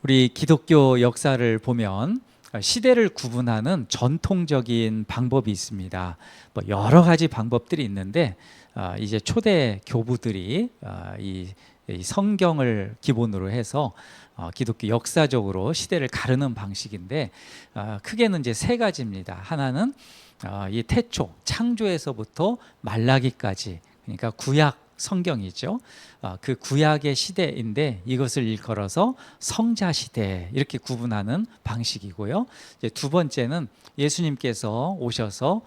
우리 기독교 역사를 보면 시대를 구분하는 전통적인 방법이 있습니다. 뭐 여러 가지 방법들이 있는데 이제 초대 교부들이 이 성경을 기본으로 해서 기독교 역사적으로 시대를 가르는 방식인데 크게는 이제 세 가지입니다. 하나는 이 태초, 창조에서부터 말라기까지, 그러니까 구약 성경이죠. 그 구약의 시대인데 이것을 일컬어서 성자 시대 이렇게 구분하는 방식이고요. 이제 두 번째는 예수님께서 오셔서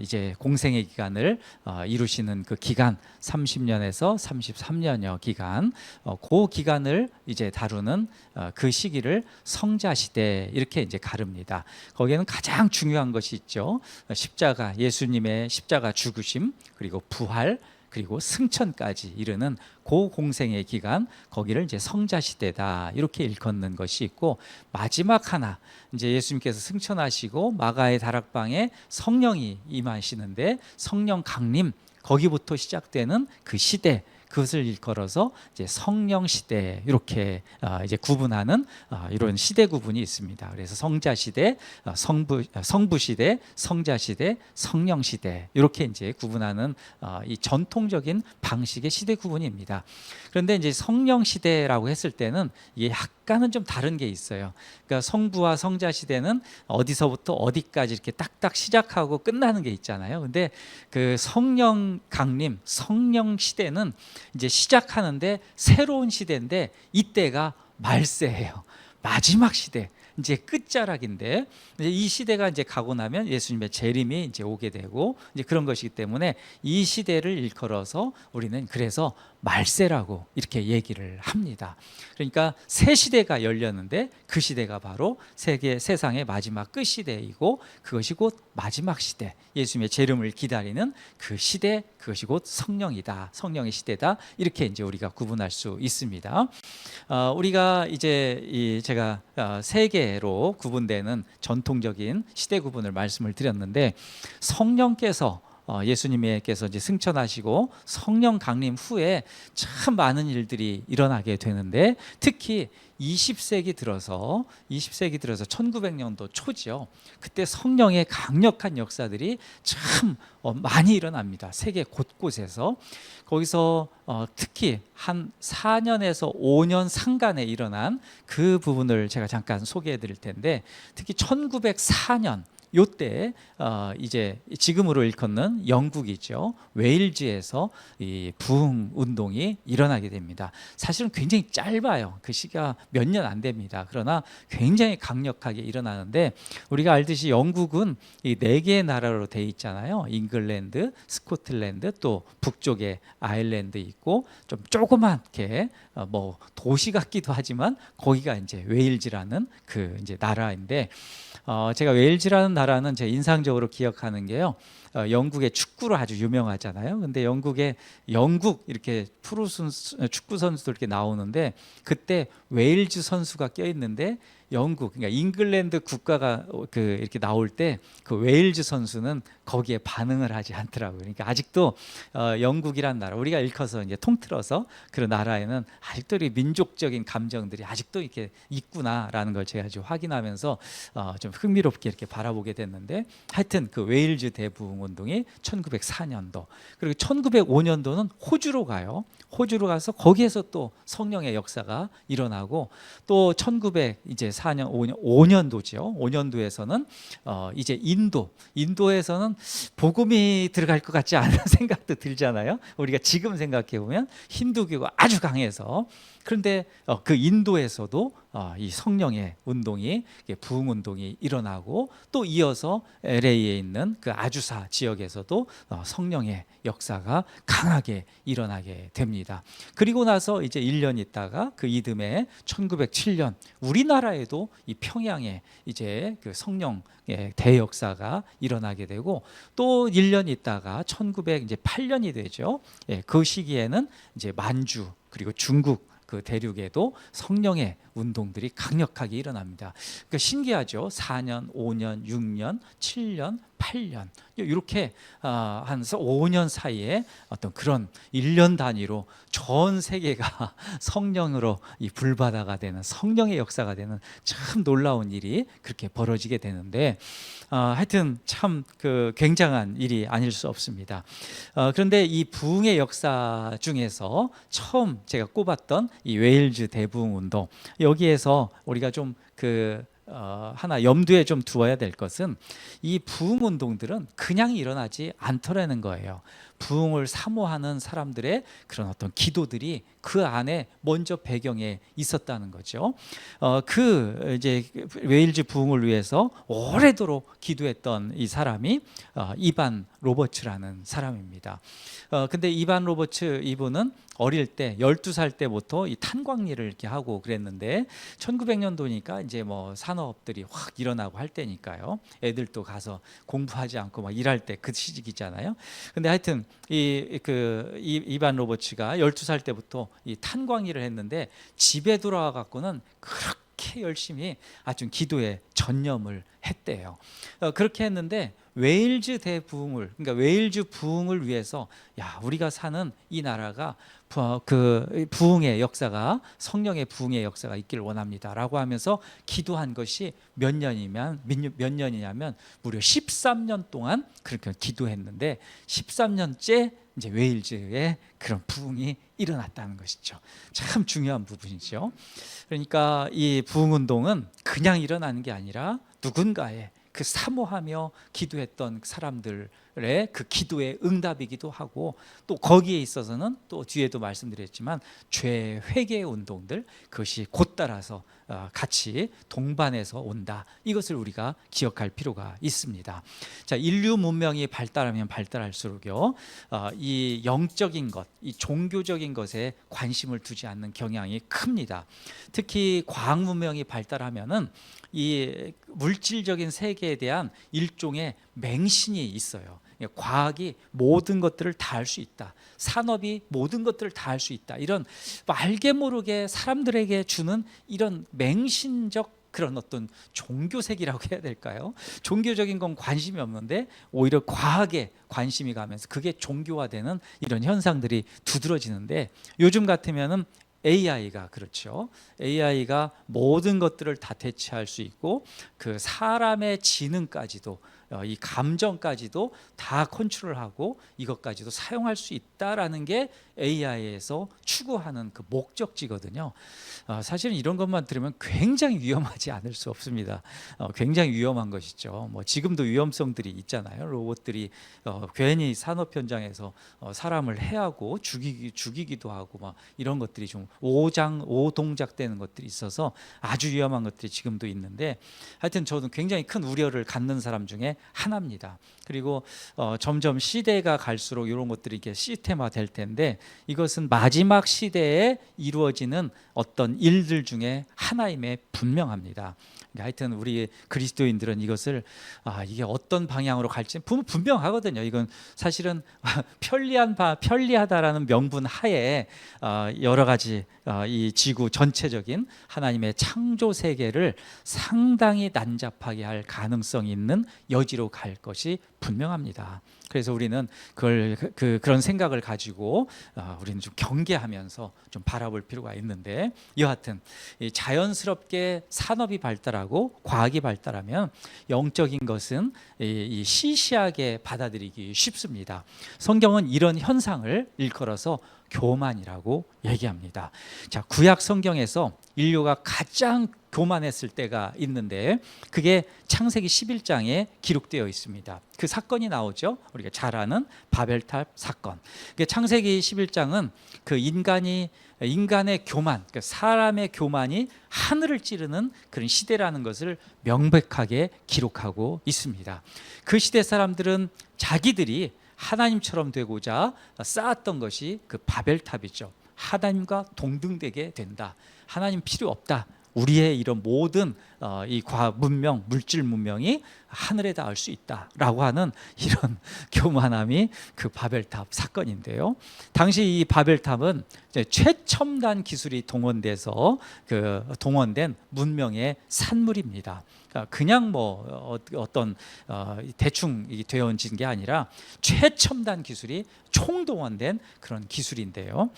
이제 공생의 기간을 이루시는 그 기간 30년에서 33년여 기간, 그 기간을 이제 다루는 그 시기를 성자 시대 이렇게 이제 가릅니다. 거기에는 가장 중요한 것이 있죠. 십자가, 예수님의 십자가 죽으심, 그리고 부활, 그리고 승천까지 이르는 고공생의 기간, 거기를 이제 성자 시대다 이렇게 일컫는 것이 있고, 마지막 하나 이제 예수님께서 승천하시고 마가의 다락방에 성령이 임하시는데 성령 강림, 거기부터 시작되는 그 시대, 그것을 일컬어서 이제 성령 시대 이렇게 이제 구분하는 이런 시대 구분이 있습니다. 그래서 성자 시대, 성부 시대, 성자 시대, 성령 시대 이렇게 이제 구분하는 이 전통적인 방식의 시대 구분입니다. 그런데 이제 성령 시대라고 했을 때는 이게 약간은 좀 다른 게 있어요. 그러니까 성부와 성자 시대는 어디서부터 어디까지 이렇게 딱딱 시작하고 끝나는 게 있잖아요. 근데 그 성령 강림, 성령 시대는 이제 시작하는데 새로운 시대인데 이때가 말세예요. 마지막 시대, 이제 끝자락인데, 이제 이 시대가 이제 가고 나면 예수님의 재림이 이제 오게 되고 이제 그런 것이기 때문에 이 시대를 일컬어서 우리는 그래서 말세라고 이렇게 얘기를 합니다. 그러니까 새 시대가 열렸는데 그 시대가 바로 세상의 마지막 끝 시대이고, 그것이 곧 마지막 시대, 예수님의 재림을 기다리는 그 시대, 그것이 곧 성령이다, 성령의 시대다 이렇게 이제 우리가 구분할 수 있습니다. 우리가 이제 제가 세 개로 구분되는 전통적인 시대 구분을 말씀을 드렸는데, 성령께서 예수님께서 이제 승천하시고 성령 강림 후에 참 많은 일들이 일어나게 되는데, 특히 20세기 들어서 1900년도 초죠. 그때 성령의 강력한 역사들이 참 많이 일어납니다. 세계 곳곳에서. 거기서 특히 한 4년에서 5년 상간에 일어난 그 부분을 제가 잠깐 소개해 드릴 텐데, 특히 1904년 요때 이제 지금으로 일컫는 영국이죠. 웨일즈에서 이 부흥 운동이 일어나게 됩니다. 사실은 굉장히 짧아요. 그 시기가 몇 년 안 됩니다. 그러나 굉장히 강력하게 일어나는데, 우리가 알듯이 영국은 이 4개의 나라로 돼 있잖아요. 잉글랜드, 스코틀랜드, 또 북쪽에 아일랜드 있고, 좀 조그맣게 뭐 도시 같기도 하지만 거기가 이제 웨일즈라는 그 이제 나라인데, 제가 웨일즈라는 나라는 제 인상적으로 기억하는 게요, 영국의 축구로 아주 유명하잖아요. 근데 영국 이렇게 프로 축구 선수들 이렇게 나오는데, 그때 웨일즈 선수가 껴 있는데 영국, 그러니까 잉글랜드 국가가 이렇게 나올 때 그 웨일즈 선수는 거기에 반응을 하지 않더라고요. 그러니까 아직도 영국이란 나라, 우리가 일컬어서 이제 통틀어서 그런 나라에는 아직도 이 민족적인 감정들이 아직도 이렇게 있구나라는 걸 제가 아주 확인하면서 좀 흥미롭게 이렇게 바라보게 됐는데, 하여튼 그 웨일즈 대부흥 운동이 1904년도, 그리고 1905년도는 호주로 가요. 호주로 가서 거기에서 또 성령의 역사가 일어나고, 또 1904년 5년도죠. 5년도에서는 이제 인도에서는 복음이 들어갈 것 같지 않은 생각도 들잖아요. 우리가 지금 생각해 보면 힌두교가 아주 강해서. 그런데 그 인도에서도 이 성령의 운동이, 부흥 운동이 일어나고, 또 이어서 LA에 있는 그 아주사 지역에서도 성령의 역사가 강하게 일어나게 됩니다. 그리고 나서 이제 1년 있다가 그 이듬해 1907년 우리나라에도 이 평양에 이제 그 성령의 대역사가 일어나게 되고, 또 1년 있다가 1908년이 되죠. 그 시기에는 이제 만주, 그리고 중국 그 대륙에도 성령의 운동들이 강력하게 일어납니다. 그러니까 신기하죠. 4년, 5년, 6년, 7년, 8년 이렇게 한 5년 사이에 어떤 그런 1년 단위로 전 세계가 성령으로 이 불바다가 되는 성령의 역사가 되는 참 놀라운 일이 그렇게 벌어지게 되는데 하여튼 참 그 굉장한 일이 아닐 수 없습니다. 그런데 이 부흥의 역사 중에서 처음 제가 꼽았던 이 웨일즈 대부흥 운동, 여기에서 우리가 좀 하나 염두에 좀 두어야 될 것은 이 부흥 운동들은 그냥 일어나지 않더라는 거예요. 부흥을 사모하는 사람들의 그런 어떤 기도들이 그 안에 먼저 배경에 있었다는 거죠. 이제 웨일즈 부흥을 위해서 오래도록 기도했던 이 사람이 이반 로버츠라는 사람입니다. 근데 이반 로버츠 이분은 어릴 때 12살 때부터 이 탄광일을 이렇게 하고 그랬는데 1900년도니까 이제 뭐 산업들이 확 일어나고 할 때니까요. 애들도 가서 공부하지 않고 막 일할 때 그 시기잖아요. 근데 하여튼 이반 로버츠가 12살 때부터 이 탄광일을 했는데 집에 돌아와 갖고는 그렇게 열심히 아주 기도에 전념을 했대요. 그렇게 했는데 웨일즈 대부흥을, 그러니까 웨일즈 부흥을 위해서 우리가 사는 이 나라가 부흥의 역사가, 성령의 부흥의 역사가 있길 원합니다라고 하면서 기도한 것이 몇 년이냐면 무려 13년 동안 그렇게 기도했는데 13년째 이제 웨일즈의 그런 부흥이 일어났다는 것이죠. 참 중요한 부분이죠. 그러니까 이 부흥 운동은 그냥 일어나는 게 아니라 누군가의 그 사모하며 기도했던 사람들의 그 기도의 응답이기도 하고, 또 거기에 있어서는 또 뒤에도 말씀드렸지만 죄 회개 운동들, 그것이 곧 따라서 같이 동반해서 온다. 이것을 우리가 기억할 필요가 있습니다. 자, 인류 문명이 발달하면 발달할수록요, 이 영적인 것, 이 종교적인 것에 관심을 두지 않는 경향이 큽니다. 특히 과학 문명이 발달하면은 이 물질적인 세계에 대한 일종의 맹신이 있어요. 과학이 모든 것들을 다 할 수 있다, 산업이 모든 것들을 다 할 수 있다, 이런 알게 모르게 사람들에게 주는 이런 맹신적 그런 어떤 종교색이라고 해야 될까요? 종교적인 건 관심이 없는데 오히려 과학에 관심이 가면서 그게 종교화되는 이런 현상들이 두드러지는데, 요즘 같으면은 AI가 그렇죠. AI가 모든 것들을 다 대체할 수 있고 그 사람의 지능까지도, 이 감정까지도 다 컨트롤하고 이것까지도 사용할 수 있다라는 게 AI에서 추구하는 그 목적지거든요. 사실은 이런 것만 들으면 굉장히 위험하지 않을 수 없습니다. 굉장히 위험한 것이죠. 뭐 지금도 위험성들이 있잖아요. 로봇들이 괜히 산업 현장에서 사람을 해하고 죽이기도 하고 막 이런 것들이 좀 오동작되는 것들이 있어서 아주 위험한 것들이 지금도 있는데, 하여튼 저는 굉장히 큰 우려를 갖는 사람 중에 하나입니다. 그리고 점점 시대가 갈수록 이런 것들이 이렇게 시스템화 될 텐데, 이것은 마지막 시대에 이루어지는 어떤 일들 중에 하나임에 분명합니다. 하여튼 우리 그리스도인들은 이것을 이게 어떤 방향으로 갈지 분명하거든요. 이건 사실은 편리하다라는 명분 하에 여러 가지 이 지구 전체적인 하나님의 창조 세계를 상당히 난잡하게 할 가능성이 있는 여지로 갈 것이 분명합니다. 그래서 우리는 그런 생각을 가지고 우리는 좀 경계하면서 좀 바라볼 필요가 있는데, 여하튼 자연스럽게 산업이 발달하고 과학이 발달하면 영적인 것은 시시하게 받아들이기 쉽습니다. 성경은 이런 현상을 일컬어서 교만이라고 얘기합니다. 자, 구약 성경에서 인류가 가장 교만했을 때가 있는데 그게 창세기 11장에 기록되어 있습니다. 그 사건이 나오죠. 우리가 잘 아는 바벨탑 사건. 창세기 11장은 그 인간의 교만, 그러니까 사람의 교만이 하늘을 찌르는 그런 시대라는 것을 명백하게 기록하고 있습니다. 그 시대 사람들은 자기들이 하나님처럼 되고자 쌓았던 것이 그 바벨탑이죠. 하나님과 동등되게 된다, 하나님 필요 없다, 우리의 이런 모든 이 과학 문명, 물질 문명이 하늘에 닿을 수 있다라고 하는 이런 교만함이 그 바벨탑 사건인데요. 당시 이 바벨탑은 이제 최첨단 기술이 동원돼서 그 동원된 문명의 산물입니다. 그냥 뭐 어떤 대충 되어진 게 아니라 최첨단 기술이 총동원된 그런 기술인데요.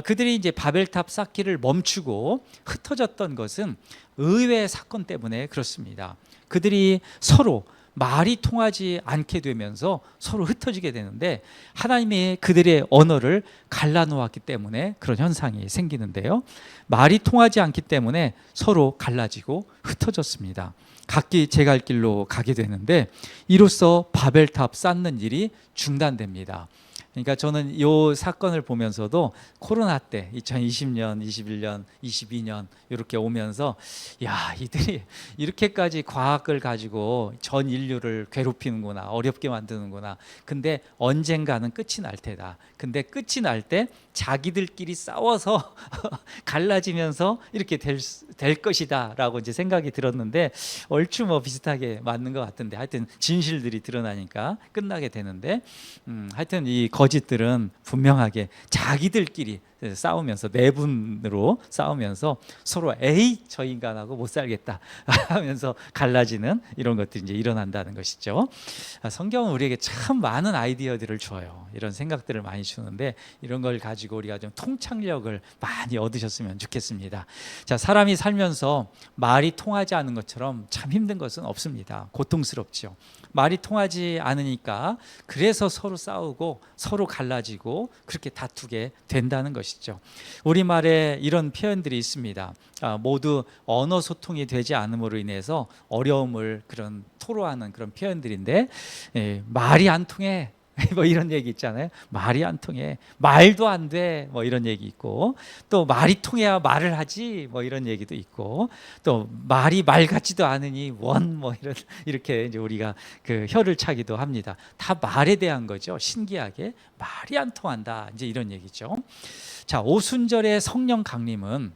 그들이 이제 바벨탑 쌓기를 멈추고 흩어졌던 것은 의외의 사건 때문에 그렇습니다. 그들이 서로 말이 통하지 않게 되면서 서로 흩어지게 되는데 하나님이 그들의 언어를 갈라놓았기 때문에 그런 현상이 생기는데요. 말이 통하지 않기 때문에 서로 갈라지고 흩어졌습니다. 각기 제 갈 길로 가게 되는데 이로써 바벨탑 쌓는 일이 중단됩니다. 그러니까 저는 이 사건을 보면서도 코로나 때 2020년, 21년, 22년 이렇게 오면서 야, 이들이 이렇게까지 과학을 가지고 전 인류를 괴롭히는구나, 어렵게 만드는구나. 근데 언젠가는 끝이 날 테다. 근데 끝이 날 때 자기들끼리 싸워서 갈라지면서 이렇게 될 것이다 라고 이제 생각이 들었는데 얼추 뭐 비슷하게 맞는 것 같은데 하여튼 진실들이 드러나니까 끝나게 되는데 하여튼 이 거짓들은 분명하게 자기들끼리 싸우면서 내분으로 싸우면서 서로 에이 저 인간하고 못 살겠다 하면서 갈라지는 이런 것들이 이제 일어난다는 것이죠. 성경은 우리에게 참 많은 아이디어들을 줘요. 이런 생각들을 많이 주는데 이런 걸 가지고 우리가 좀 통찰력을 많이 얻으셨으면 좋겠습니다. 자, 사람이 살면서 말이 통하지 않은 것처럼 참 힘든 것은 없습니다. 고통스럽죠. 말이 통하지 않으니까 그래서 서로 싸우고 서로 갈라지고 그렇게 다투게 된다는 것이죠. 우리말에 이런 표현들이 있습니다. 모두 언어 소통이 되지 않음으로 인해서 어려움을 그런 토로하는 그런 표현들인데 말이 안 통해 뭐 이런 얘기 있잖아요. 말이 안 통해, 말도 안 돼, 뭐 이런 얘기 있고, 또 말이 통해야 말을 하지, 뭐 이런 얘기도 있고, 또 말이 말 같지도 않으니 원, 뭐 이렇게 이제 우리가 그 혀를 차기도 합니다. 다 말에 대한 거죠. 신기하게 말이 안 통한다, 이제 이런 얘기죠. 자, 오순절의 성령 강림은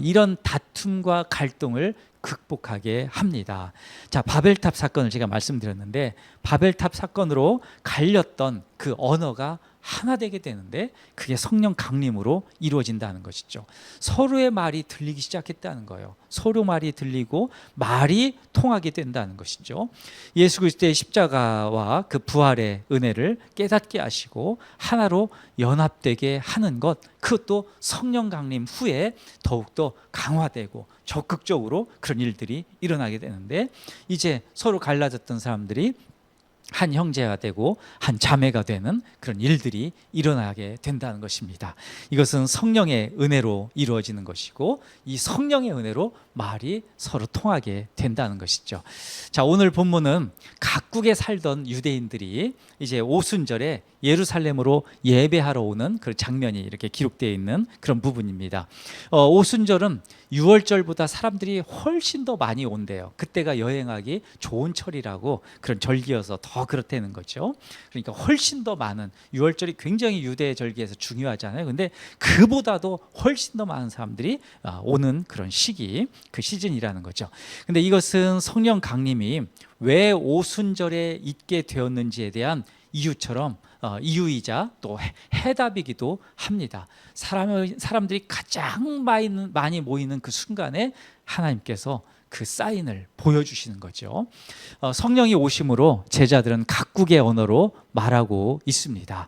이런 다툼과 갈등을 극복하게 합니다. 자, 바벨탑 사건을 제가 말씀드렸는데 바벨탑 사건으로 갈렸던 그 언어가 하나 되게 되는데 그게 성령 강림으로 이루어진다는 것이죠. 서로의 말이 들리기 시작했다는 거예요. 서로 말이 들리고 말이 통하게 된다는 것이죠. 예수 그리스도의 십자가와 그 부활의 은혜를 깨닫게 하시고 하나로 연합되게 하는 것, 그것도 성령 강림 후에 더욱더 강화되고 적극적으로 그런 일들이 일어나게 되는데 이제 서로 갈라졌던 사람들이 한 형제가 되고 한 자매가 되는 그런 일들이 일어나게 된다는 것입니다. 이것은 성령의 은혜로 이루어지는 것이고 이 성령의 은혜로 말이 서로 통하게 된다는 것이죠. 자, 오늘 본문은 각국에 살던 유대인들이 이제 오순절에 예루살렘으로 예배하러 오는 그 장면이 이렇게 기록되어 있는 그런 부분입니다. 오순절은 6월절보다 사람들이 훨씬 더 많이 온대요. 그때가 여행하기 좋은 철이라고 그런 절기여서 더 그렇다는 거죠. 그러니까 훨씬 더 많은 6월절이 굉장히 유대 절기에서 중요하잖아요. 근데 그보다도 훨씬 더 많은 사람들이 오는 그런 시기, 그 시즌이라는 거죠. 근데 이것은 성령 강림이 왜 오순절에 있게 되었는지에 대한 이유처럼 이유이자 또 해답이기도 합니다. 사람들이 가장 많이 모이는 그 순간에 하나님께서 그 사인을 보여주시는 거죠. 성령이 오심으로 제자들은 각국의 언어로 말하고 있습니다.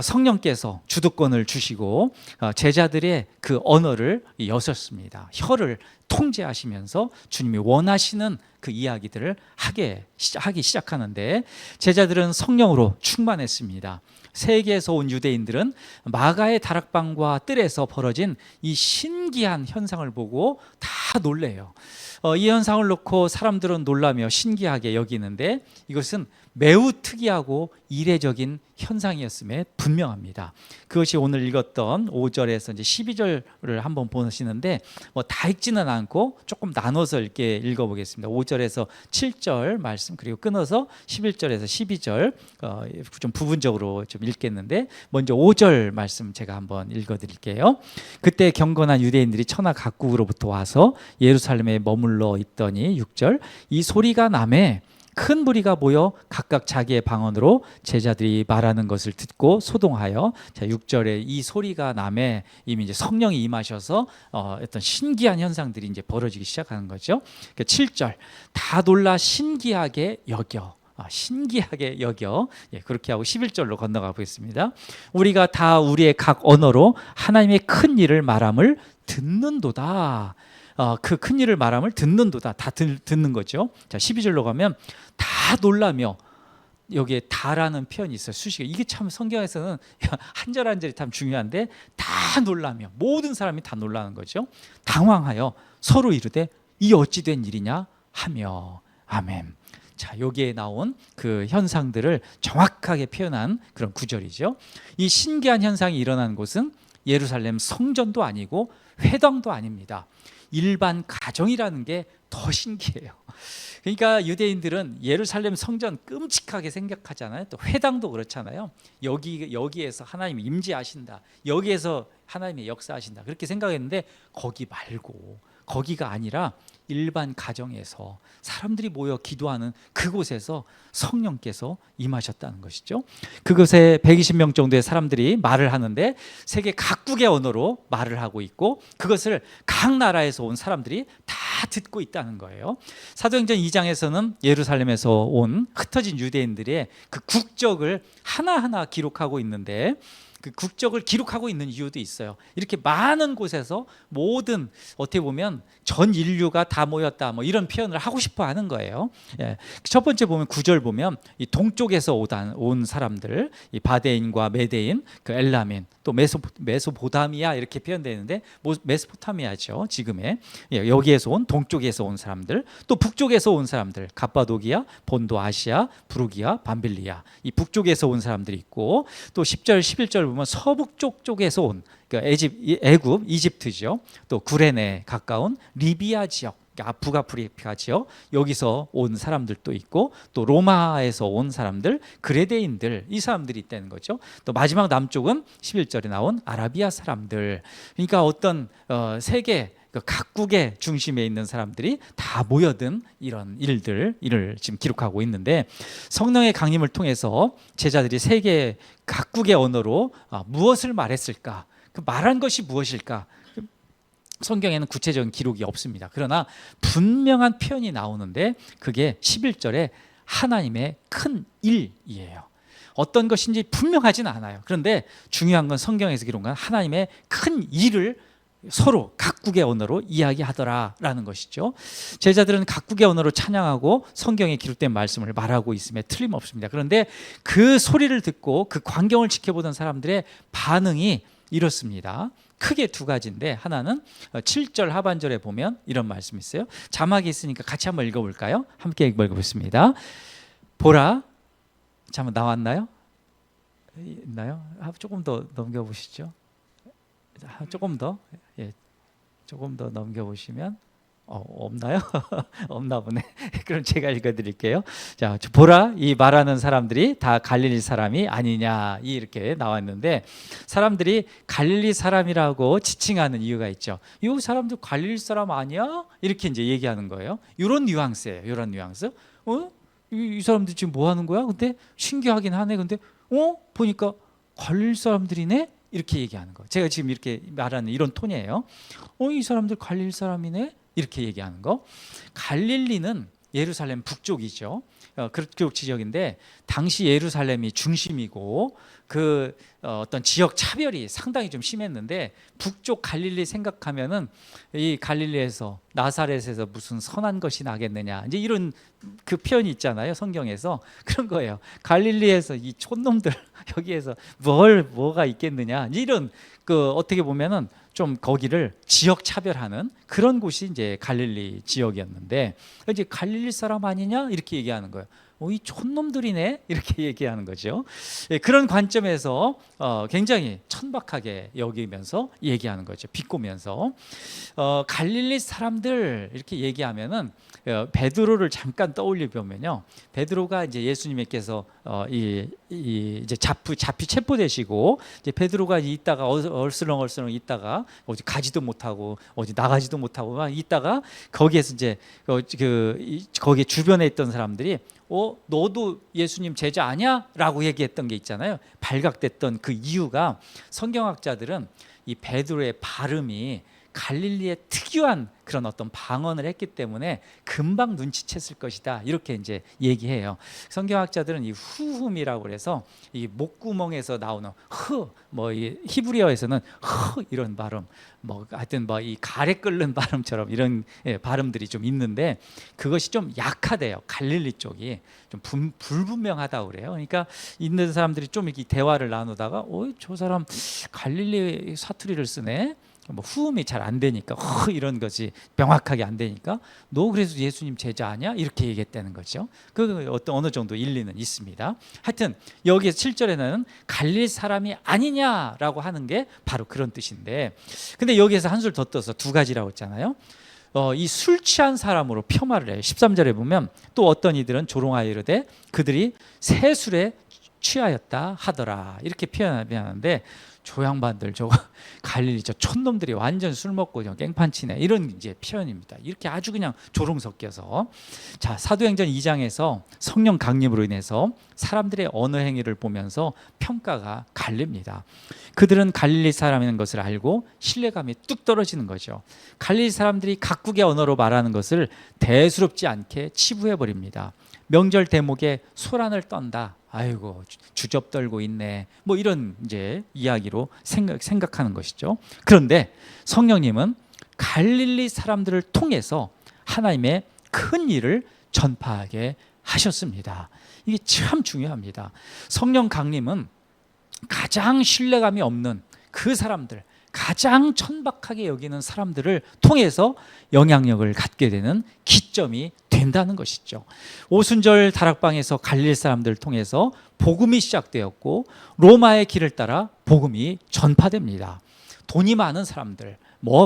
성령께서 주도권을 주시고 제자들의 그 언어를 여셨습니다. 혀를 통제하시면서 주님이 원하시는 그 이야기들을 하기 시작하는데 제자들은 성령으로 충만했습니다. 세계에서 온 유대인들은 마가의 다락방과 뜰에서 벌어진 이 신기한 현상을 보고 다 놀래요. 이 현상을 놓고 사람들은 놀라며 신기하게 여기는데 이것은 매우 특이하고 이례적인 현상이었음에 분명합니다. 그것이 오늘 읽었던 5절에서 이제 12절을 한번 보시는데 다 읽지는 않고 조금 나눠서 읽어보겠습니다. 5절에서 7절 말씀 그리고 끊어서 11절에서 12절 좀 부분적으로 좀 읽겠는데 먼저 5절 말씀 제가 한번 읽어드릴게요. 그때 경건한 유대인들이 천하 각국으로부터 와서 예루살렘에 머물러 있더니 6절 이 소리가 나매 큰 무리가 모여 각각 자기의 방언으로 제자들이 말하는 것을 듣고 소동하여 6절에 이 소리가 남에 이미 이제 성령이 임하셔서 어떤 신기한 현상들이 이제 벌어지기 시작하는 거죠. 7절 다 놀라 신기하게 여겨. 신기하게 여겨. 그렇게 하고 11절로 건너가 보겠습니다. 우리가 다 우리의 각 언어로 하나님의 큰 일을 말함을 듣는도다. 그 큰 일을 말함을 듣는도다. 다 듣는 거죠. 자, 12절로 가면 다 놀라며 여기에 다라는 표현이 있어요. 수식어. 이게 참 성경에서는 한 절 한 절이 참 중요한데 다 놀라며 모든 사람이 다 놀라는 거죠. 당황하여 서로 이르되 이 어찌 된 일이냐 하며 아멘. 자, 여기에 나온 그 현상들을 정확하게 표현한 그런 구절이죠. 이 신기한 현상이 일어난 곳은 예루살렘 성전도 아니고 회당도 아닙니다. 일반 가정이라는 게 더 신기해요. 그러니까 유대인들은 예루살렘 성전 끔찍하게 생각하잖아요. 또 회당도 그렇잖아요. 여기에서 하나님이 임재하신다. 여기에서 하나님의 역사하신다. 그렇게 생각했는데 거기 말고 거기가 아니라 일반 가정에서 사람들이 모여 기도하는 그곳에서 성령께서 임하셨다는 것이죠. 그곳에 120명 정도의 사람들이 말을 하는데 세계 각국의 언어로 말을 하고 있고 그것을 각 나라에서 온 사람들이 다 듣고 있다는 거예요. 사도행전 2장에서는 예루살렘에서 온 흩어진 유대인들의 그 국적을 하나하나 기록하고 있는데 그 국적을 기록하고 있는 이유도 있어요. 이렇게 많은 곳에서 모든 어떻게 보면 전 인류가 다 모였다 뭐 이런 표현을 하고 싶어 하는 거예요. 첫 번째 보면 9절 보면 이 동쪽에서 온 사람들, 이 바데인과 메데인, 그 엘라민, 또 메소포타미아 이렇게 표현되는데 메소포타미아죠 지금의. 여기에서 온 동쪽에서 온 사람들, 또 북쪽에서 온 사람들, 갑바도기아, 본도 아시아, 부르기아, 밤빌리아 이 북쪽에서 온 사람들이 있고 또 10절, 11절 보면 서북쪽 쪽에서 온 그러니까 애굽, 이집트죠. 또 구레네 가까운 리비아 지역, 북아프리카 지역 여기서 온 사람들도 있고 또 로마에서 온 사람들, 그레데인들 이 사람들이 있다는 거죠. 또 마지막 남쪽은 11절에 나온 아라비아 사람들. 그러니까 어떤 세계 각국의 중심에 있는 사람들이 다 모여든 이런 일을 지금 기록하고 있는데 성령의 강림을 통해서 제자들이 세계 각국의 언어로 무엇을 말했을까? 그 말한 것이 무엇일까? 성경에는 구체적인 기록이 없습니다. 그러나 분명한 표현이 나오는데 그게 11절에 하나님의 큰 일이에요. 어떤 것인지 분명하지는 않아요. 그런데 중요한 건 성경에서 기록한 건 하나님의 큰 일을 서로 각국의 언어로 이야기하더라라는 것이죠. 제자들은 각국의 언어로 찬양하고 성경에 기록된 말씀을 말하고 있음에 틀림없습니다. 그런데 그 소리를 듣고 그 광경을 지켜보던 사람들의 반응이 이렇습니다. 크게 두 가지인데 하나는 7절 하반절에 보면 이런 말씀이 있어요. 자막이 있으니까 같이 한번 읽어볼까요? 함께 읽어보겠습니다. 보라, 자막 나왔나요? 있나요? 조금 더 넘겨보시죠. 조금 더, 조금 더 넘겨보시면 없나요? 없나 보네. 그럼 제가 읽어드릴게요. 자, 보라, 이 말하는 사람들이 다 갈릴리 사람이 아니냐 이렇게 나왔는데 사람들이 갈릴리 사람이라고 지칭하는 이유가 있죠. 이 사람들 갈릴리 사람 아니야? 이렇게 이제 얘기하는 거예요. 이런 뉘앙스예요. 이런 뉘앙스. 이 사람들 지금 뭐 하는 거야? 근데 신기하긴 하네. 근데 보니까 갈릴리 사람들이네. 이렇게 얘기하는 거. 제가 지금 이렇게 말하는 이런 톤이에요. 이 사람들 갈릴리 사람이네. 이렇게 얘기하는 거. 갈릴리는 예루살렘 북쪽이죠. 그쪽 지역인데 당시 예루살렘이 중심이고 그 어떤 지역 차별이 상당히 좀 심했는데 북쪽 갈릴리 생각하면은 이 갈릴리에서 나사렛에서 무슨 선한 것이 나겠느냐 이제 이런 그 표현이 있잖아요 성경에서. 그런 거예요. 갈릴리에서 이 촌놈들 여기에서 뭐가 있겠느냐 이런 그 어떻게 보면은 좀 거기를 지역 차별하는 그런 곳이 이제 갈릴리 지역이었는데, 이제 갈릴리 사람 아니냐 이렇게 얘기하는 거예요. 이 촌놈들이네 이렇게 얘기하는 거죠. 그런 관점에서 굉장히 천박하게 여기면서 얘기하는 거죠. 비꼬면서 갈릴리 사람들 이렇게 얘기하면은 베드로를 잠깐 떠올려 보면요, 베드로가 이제 예수님께서 이제 잡히 체포되시고 이제 베드로가 있다가 얼스렁 있다가 어디 가지도 못하고 어디 나가지도 못하고 막 있다가 거기에서 이제 거기 주변에 있던 사람들이 너도 예수님 제자 아니야? 라고 얘기했던 게 있잖아요. 발각됐던 그 이유가, 성경학자들은 이 베드로의 발음이 갈릴리의 특유한 그런 어떤 방언을 했기 때문에 금방 눈치챘을 것이다 이렇게 이제 얘기해요. 성경학자들은 이 후흠이라고 그래서 이 목구멍에서 나오는 이 히브리어에서는 이런 발음, 하여튼 이 가래 끓는 발음처럼 이런 발음들이 좀 있는데, 그것이 좀 약하대요. 갈릴리 쪽이 좀 불분명하다고 그래요. 그러니까 있는 사람들이 좀 이렇게 대화를 나누다가 저 사람 갈릴리 사투리를 쓰네. 후음이 잘 안 되니까 이런 것이 명확하게 안 되니까 너 그래서 예수님 제자 아니야? 이렇게 얘기했다는 거죠. 그 어느 정도 일리는 있습니다. 하여튼 여기에 7절에는 갈릴 사람이 아니냐라고 하는 게 바로 그런 뜻인데, 근데 여기에서 한술 더 떠서 두 가지라고 했잖아요. 이 술 취한 사람으로 폄하를 해요. 13절에 보면 또 어떤 이들은 조롱하여 이르되 그들이 새 술에 취하였다 하더라 이렇게 표현하는데, 저 양반들 저거 갈릴리 저 촌놈들이 완전 술 먹고 깽판치네 이런 이제 표현입니다. 이렇게 아주 그냥 조롱 섞여서. 자, 사도행전 2장에서 성령 강림으로 인해서 사람들의 언어 행위를 보면서 평가가 갈립니다. 그들은 갈릴리 사람인 것을 알고 신뢰감이 뚝 떨어지는 거죠. 갈릴리 사람들이 각국의 언어로 말하는 것을 대수롭지 않게 치부해 버립니다. 명절 대목에 소란을 떤다. 아이고 주접 떨고 있네. 이런 이제 이야기로 생각하는 것이죠. 그런데 성령님은 갈릴리 사람들을 통해서 하나님의 큰 일을 전파하게 하셨습니다. 이게 참 중요합니다. 성령 강림은 가장 신뢰감이 없는 그 사람들, 가장 천박하게 여기는 사람들을 통해서 영향력을 갖게 되는 기점이 된다는 것이죠. 오순절 다락방에서 갈릴 사람들을 통해서 복음이 시작되었고, 로마의 길을 따라 복음이 전파됩니다. 돈이 많은 사람들,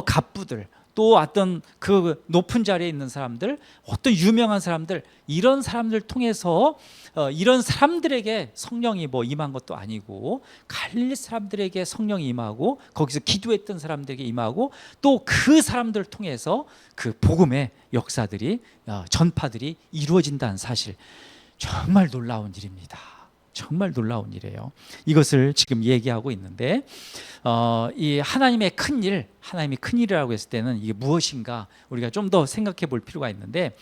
갑부들, 또 어떤 그 높은 자리에 있는 사람들, 어떤 유명한 사람들, 이런 사람들 통해서 이런 사람들에게 성령이 임한 것도 아니고, 갈릴 사람들에게 성령이 임하고, 거기서 기도했던 사람들에게 임하고, 또 그 사람들을 통해서 그 복음의 역사들이 전파들이 이루어진다는 사실, 정말 놀라운 일입니다. 정말 놀라운 일이에요. 이것을 지금 얘기하고 있는데, 이 하나님의 큰 일, 하나님이 큰 일이라고 했을 때는 이게 무엇인가 우리가 좀 더 생각해 볼 필요가 있는데,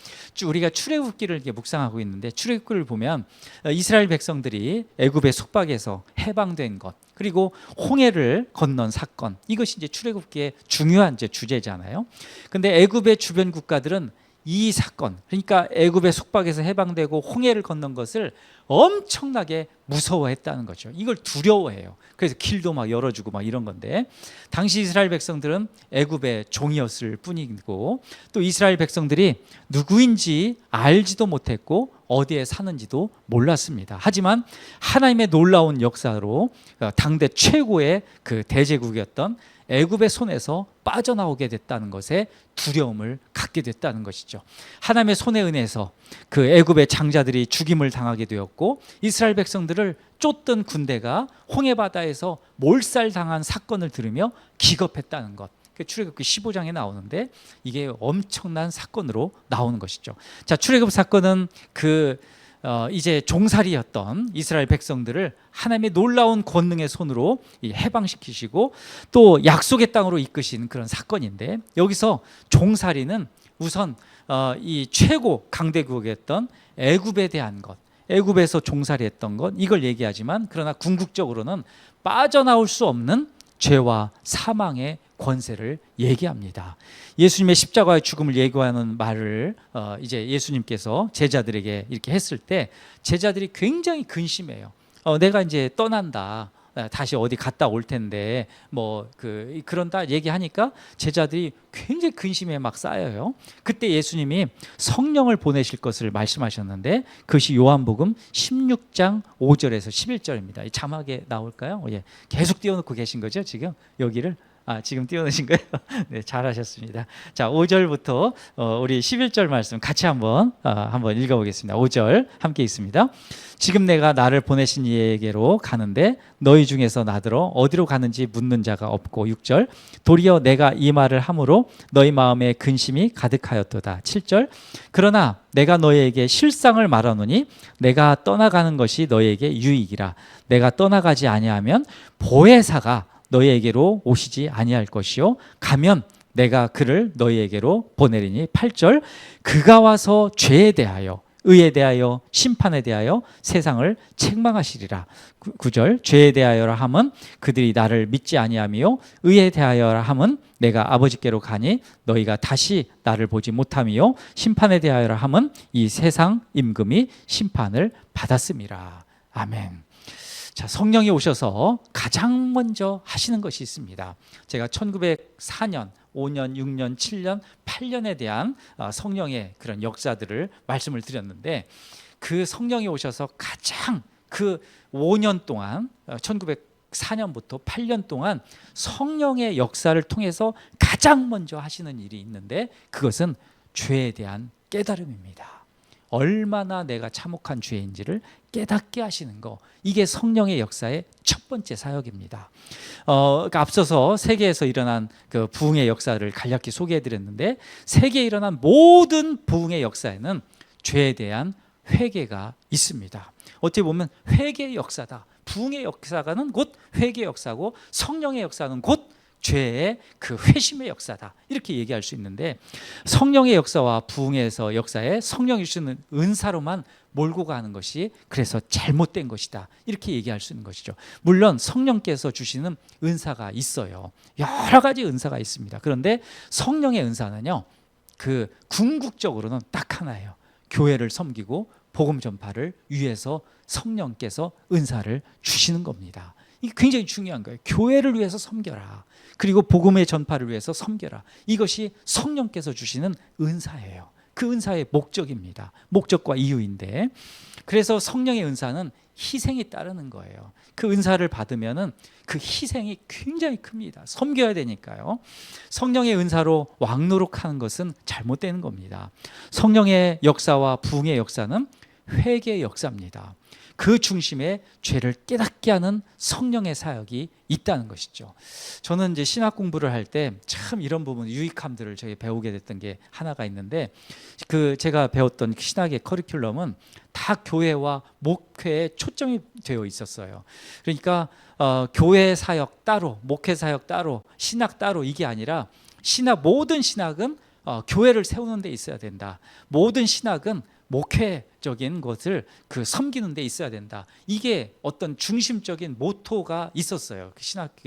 우리가 출애굽기를 이렇게 묵상하고 있는데, 출애굽기를 보면 이스라엘 백성들이 애굽의 속박에서 해방된 것, 그리고 홍해를 건넌 사건, 이것이 이제 출애굽기의 중요한 이제 주제잖아요. 근데 애굽의 주변 국가들은 이 사건, 그러니까 애굽의 속박에서 해방되고 홍해를 건넌 것을 엄청나게 무서워했다는 거죠. 이걸 두려워해요. 그래서 길도 막 열어주고 막 이런 건데, 당시 이스라엘 백성들은 애굽의 종이었을 뿐이고, 또 이스라엘 백성들이 누구인지 알지도 못했고 어디에 사는지도 몰랐습니다. 하지만 하나님의 놀라운 역사로 당대 최고의 그 대제국이었던 애굽의 손에서 빠져나오게 됐다는 것에 두려움을 갖게 됐다는 것이죠. 하나님의 손에 은혜서 그 애굽의 장자들이 죽임을 당하게 되었고, 이스라엘 백성들을 쫓던 군대가 홍해바다에서 몰살당한 사건을 들으며 기겁했다는 것. 출애굽기 15장에 나오는데 이게 엄청난 사건으로 나오는 것이죠. 자, 출애굽 사건은 이제 종살이였던 이스라엘 백성들을 하나님의 놀라운 권능의 손으로 해방시키시고 또 약속의 땅으로 이끄신 그런 사건인데, 여기서 종살이는 우선 이 최고 강대국이었던 애굽에 대한 것, 애굽에서 종살이했던 것, 이걸 얘기하지만, 그러나 궁극적으로는 빠져나올 수 없는 죄와 사망의 권세를 얘기합니다. 예수님의 십자가의 죽음을 예고하는 말을 이제 예수님께서 제자들에게 이렇게 했을 때 제자들이 굉장히 근심해요. 내가 이제 떠난다. 다시 어디 갔다 올 텐데 그런다 얘기하니까 제자들이 굉장히 근심에 막 쌓여요. 그때 예수님이 성령을 보내실 것을 말씀하셨는데 그것이 요한복음 16장 5절에서 11절입니다. 이 자막에 나올까요? 예. 계속 띄워놓고 계신 거죠, 지금 여기를? 지금 띄워놓으신 거예요? 네, 잘하셨습니다. 자, 5절부터 우리 11절 말씀 같이 한번 읽어보겠습니다. 5절 함께 있습니다. 지금 내가 나를 보내신 이에게로 가는데 너희 중에서 나더러 어디로 가는지 묻는 자가 없고 6절 도리어 내가 이 말을 함으로 너희 마음에 근심이 가득하였도다. 7절 그러나 내가 너희에게 실상을 말하노니 내가 떠나가는 것이 너희에게 유익이라 내가 떠나가지 아니하면 보혜사가 너희에게로 오시지 아니할 것이요 가면 내가 그를 너희에게로 보내리니 8절 그가 와서 죄에 대하여 의에 대하여 심판에 대하여 세상을 책망하시리라. 9절 죄에 대하여라 함은 그들이 나를 믿지 아니하며 의에 대하여라 함은 내가 아버지께로 가니 너희가 다시 나를 보지 못하며 심판에 대하여라 함은 이 세상 임금이 심판을 받았음이라. 아멘. 자, 성령이 오셔서 가장 먼저 하시는 것이 있습니다. 제가 1904년, 5년, 6년, 7년, 8년에 대한 성령의 그런 역사들을 말씀을 드렸는데 그 성령이 오셔서 가장 그 5년 동안 1904년부터 8년 동안 성령의 역사를 통해서 가장 먼저 하시는 일이 있는데 그것은 죄에 대한 깨달음입니다. 얼마나 내가 참혹한 죄인지를 깨닫게 하시는 거, 이게 성령의 역사의 첫 번째 사역입니다. 앞서서 세계에서 일어난 그 부흥의 역사를 간략히 소개해드렸는데 세계에 일어난 모든 부흥의 역사에는 죄에 대한 회개가 있습니다. 어떻게 보면 회개의 역사다. 부흥의 역사가는 곧 회개의 역사고 성령의 역사는 곧 죄의 그 회심의 역사다, 이렇게 얘기할 수 있는데 성령의 역사와 부흥에서 역사에 성령이 주시는 은사로만 몰고 가는 것이 그래서 잘못된 것이다, 이렇게 얘기할 수 있는 것이죠. 물론 성령께서 주시는 은사가 있어요. 여러 가지 은사가 있습니다. 그런데 성령의 은사는요, 그 궁극적으로는 딱 하나예요. 교회를 섬기고 복음 전파를 위해서 성령께서 은사를 주시는 겁니다. 이게 굉장히 중요한 거예요. 교회를 위해서 섬겨라. 그리고 복음의 전파를 위해서 섬겨라. 이것이 성령께서 주시는 은사예요. 그 은사의 목적입니다. 목적과 이유인데, 그래서 성령의 은사는 희생이 따르는 거예요. 그 은사를 받으면은 그 희생이 굉장히 큽니다. 섬겨야 되니까요. 성령의 은사로 왕노릇하는 것은 잘못되는 겁니다. 성령의 역사와 부흥의 역사는 회개의 역사입니다. 그 중심에 죄를 깨닫게 하는 성령의 사역이 있다는 것이죠. 저는 이제 신학 공부를 할 때 참 이런 부분, 유익함들을 저희 배우게 됐던 게 하나가 있는데, 그 제가 배웠던 신학의 커리큘럼은 다 교회와 목회에 초점이 되어 있었어요. 그러니까 교회 사역 따로, 목회 사역 따로, 신학 따로, 이게 아니라 모든 신학은 교회를 세우는 데 있어야 된다. 모든 신학은 목회적인 것을 그 섬기는 데 있어야 된다. 이게 어떤 중심적인 모토가 있었어요. 그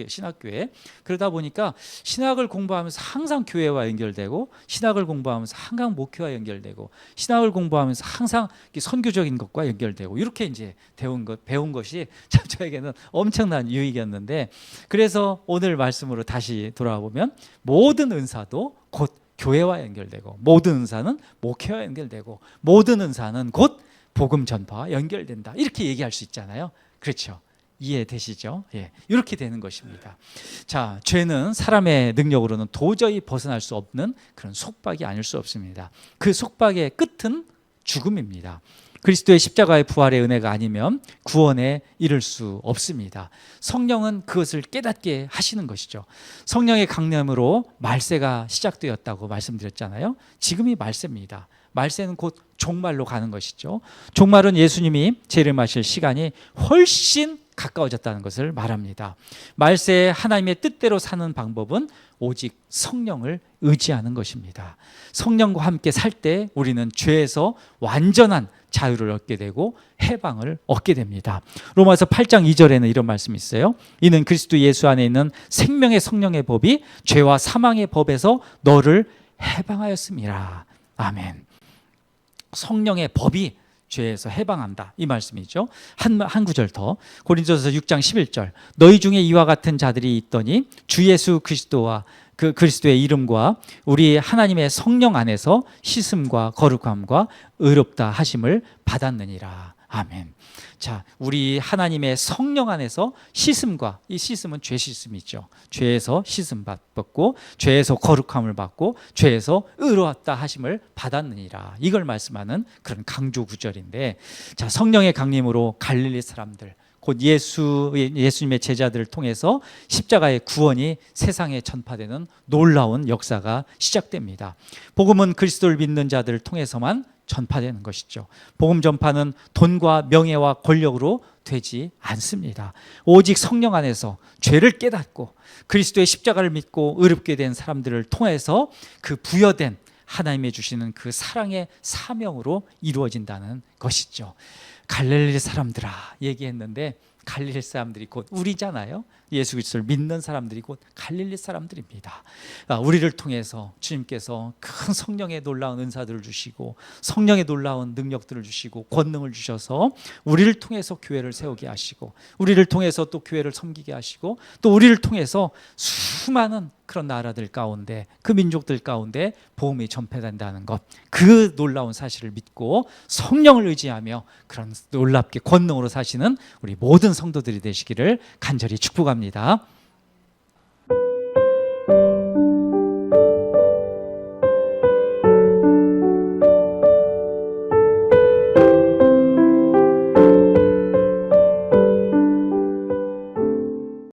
신학교에. 그러다 보니까 신학을 공부하면서 항상 교회와 연결되고, 신학을 공부하면서 항상 목회와 연결되고, 신학을 공부하면서 항상 선교적인 것과 연결되고, 이렇게 이제 배운 것이 참 저에게는 엄청난 유익이었는데, 그래서 오늘 말씀으로 다시 돌아와 보면 모든 은사도 곧 교회와 연결되고, 모든 은사는 목회와 연결되고, 모든 은사는 곧 복음 전파와 연결된다, 이렇게 얘기할 수 있잖아요. 그렇죠? 이해되시죠? 예, 이렇게 되는 것입니다. 자, 죄는 사람의 능력으로는 도저히 벗어날 수 없는 그런 속박이 아닐 수 없습니다. 그 속박의 끝은 죽음입니다. 그리스도의 십자가의 부활의 은혜가 아니면 구원에 이를 수 없습니다. 성령은 그것을 깨닫게 하시는 것이죠. 성령의 강림으로 말세가 시작되었다고 말씀드렸잖아요. 지금이 말세입니다. 말세는 곧 종말로 가는 것이죠. 종말은 예수님이 재림하실 시간이 훨씬 가까워졌다는 것을 말합니다. 말세에 하나님의 뜻대로 사는 방법은 오직 성령을 의지하는 것입니다. 성령과 함께 살 때 우리는 죄에서 완전한 자유를 얻게 되고 해방을 얻게 됩니다. 로마서 8장 2절에는 이런 말씀이 있어요. 이는 그리스도 예수 안에 있는 생명의 성령의 법이 죄와 사망의 법에서 너를 해방하였음이라. 아멘. 성령의 법이 죄에서 해방한다 이 말씀이죠. 한 구절 더 고린도서 6장 11절 너희 중에 이와 같은 자들이 있더니 주 예수 그리스도와 그 그리스도의 이름과 우리 하나님의 성령 안에서 씻음과 거룩함과 의롭다 하심을 받았느니라. 아멘. 자, 우리 하나님의 성령 안에서 씻음과, 이 씻음은 죄 씻음이죠. 죄에서 씻음 받고 죄에서 거룩함을 받고 죄에서 의로웠다 하심을 받았느니라. 이걸 말씀하는 그런 강조 구절인데, 자, 성령의 강림으로 갈릴리 사람들 곧 예수님의 제자들을 통해서 십자가의 구원이 세상에 전파되는 놀라운 역사가 시작됩니다. 복음은 그리스도를 믿는 자들을 통해서만 전파되는 것이죠. 복음 전파는 돈과 명예와 권력으로 되지 않습니다. 오직 성령 안에서 죄를 깨닫고 그리스도의 십자가를 믿고 의롭게 된 사람들을 통해서 그 부여된 하나님의 주시는 그 사랑의 사명으로 이루어진다는 것이죠. 갈릴리 사람들아 얘기했는데 갈릴리 사람들이 곧 우리잖아요. 예수 그리스도를 믿는 사람들이 곧 갈릴리 사람들입니다. 우리를 통해서 주님께서 큰 성령의 놀라운 은사들을 주시고 성령의 놀라운 능력들을 주시고 권능을 주셔서 우리를 통해서 교회를 세우게 하시고 우리를 통해서 또 교회를 섬기게 하시고 또 우리를 통해서 수많은 그런 나라들 가운데 그 민족들 가운데 복음이 전파된다는 것, 그 놀라운 사실을 믿고 성령을 의지하며 그런 놀랍게 권능으로 사시는 우리 모든 성도들이 되시기를 간절히 축복합니다.